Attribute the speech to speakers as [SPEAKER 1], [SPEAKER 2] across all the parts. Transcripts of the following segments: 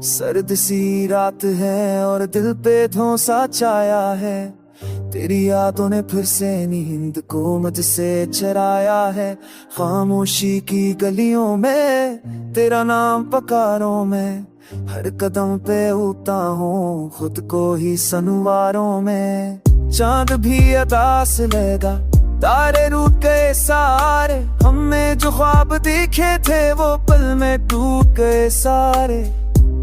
[SPEAKER 1] सर्द सी रात है और दिल पे धौंसा छाया है। तेरी यादों ने फिर से नींद को मुझसे चराया है। खामोशी की गलियों में तेरा नाम पकारों में, हर कदम पे उठता हूँ खुद को ही सनवारों में। चांद भी अदास लेगा, तारे रूठ गए सारे, हमें जो ख्वाब दिखे थे वो पल में टूट गए सारे।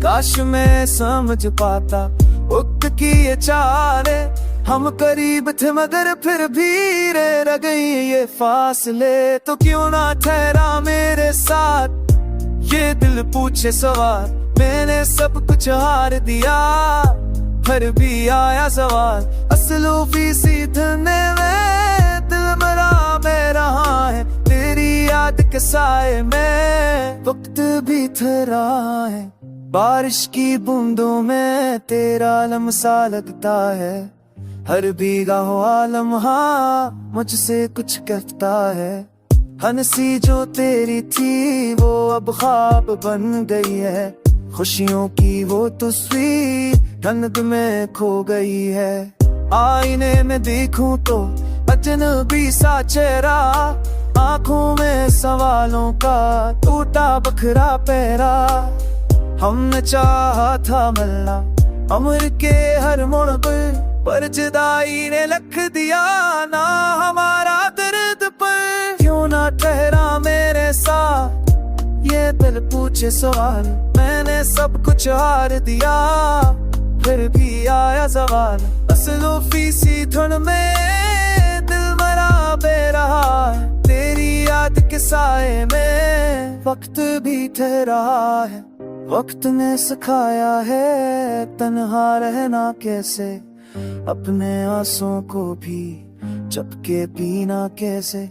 [SPEAKER 1] काश मैं समझ पाता वक्त की ये चाले, हम करीब थे मगर फिर भी रह गई ये फासले। तो क्यों ना ठहरा मेरे साथ ये दिल पूछे सवाल, मैंने सब कुछ हार दिया फिर भी आया सवाल। असलों भी सीधने में दिल मरा में रहा है, तेरी याद के साए में वक्त भी ठहरा है। बारिश की बूंदों में तेरा लम्हा लगता है, हर भीगा हुआ लम्हा मुझसे कुछ कहता है। हंसी जो तेरी थी वो अब ख्वाब बन गई है, खुशियों की वो तस्वीर ठंड में खो गई है। आईने में देखूं तो अजनबी सा चेहरा, आंखों में सवालों का टूटा बखरा पहरा। हमने चाहा था मिलना उम्र के हर मोड़ पर जुदाई ने लिख दिया ना हमारा दर्द पर। क्यों ना ठहरा मेरे साथ ये दिल पूछे सवाल, मैंने सब कुछ हार दिया फिर भी आया सवाल। असलों फीसी धुन में दिल मरा बे रहा है, तेरी याद के साए में वक्त भी ठहरा है। वक्त ने सिखाया है तन्हा रहना कैसे, अपने आंसुओं को भी चपके पीना कैसे।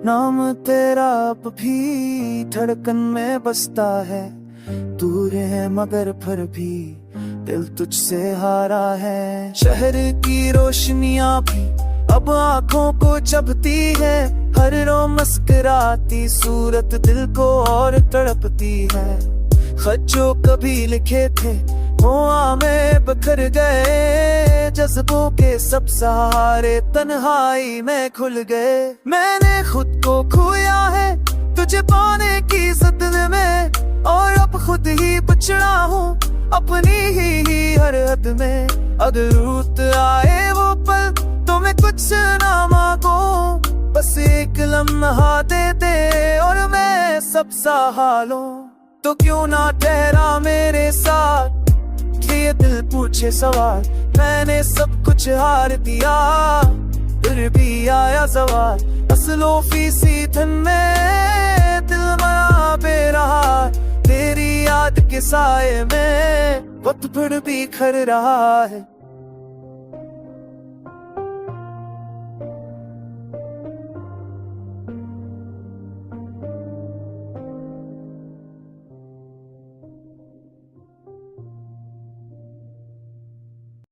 [SPEAKER 1] नाम तेरा अब भी धड़कन में बसता है, दूर है मगर फिर भी दिल तुझसे हारा है। शहर की रोशनियां भी अब आंखों को चुभती है, हर रोज मुस्कुराती सूरत दिल को और तड़पती है। खत जो कभी लिखे थे वो में बिखर गए, जज्बों के सब सहारे तन्हाई में खुल गए। मैंने खुद को खोया है तुझे पाने की जिद में, और अब खुद ही बचड़ा हूँ अपनी ही हर हद में। अगर रूठ आए वो पल तो मैं कुछ ना मांगो, बस एक लम्हा दे दे और मैं सब सहा लूं। तो क्यों ना ठहरा मेरे साथ ये दिल पूछे सवाल, मैंने सब कुछ हार दिया फिर भी आया सवाल। असलों फीसी धन में दिल मरा बे रहा, तेरी याद के साए में वक्त फिर भी खर रहा है।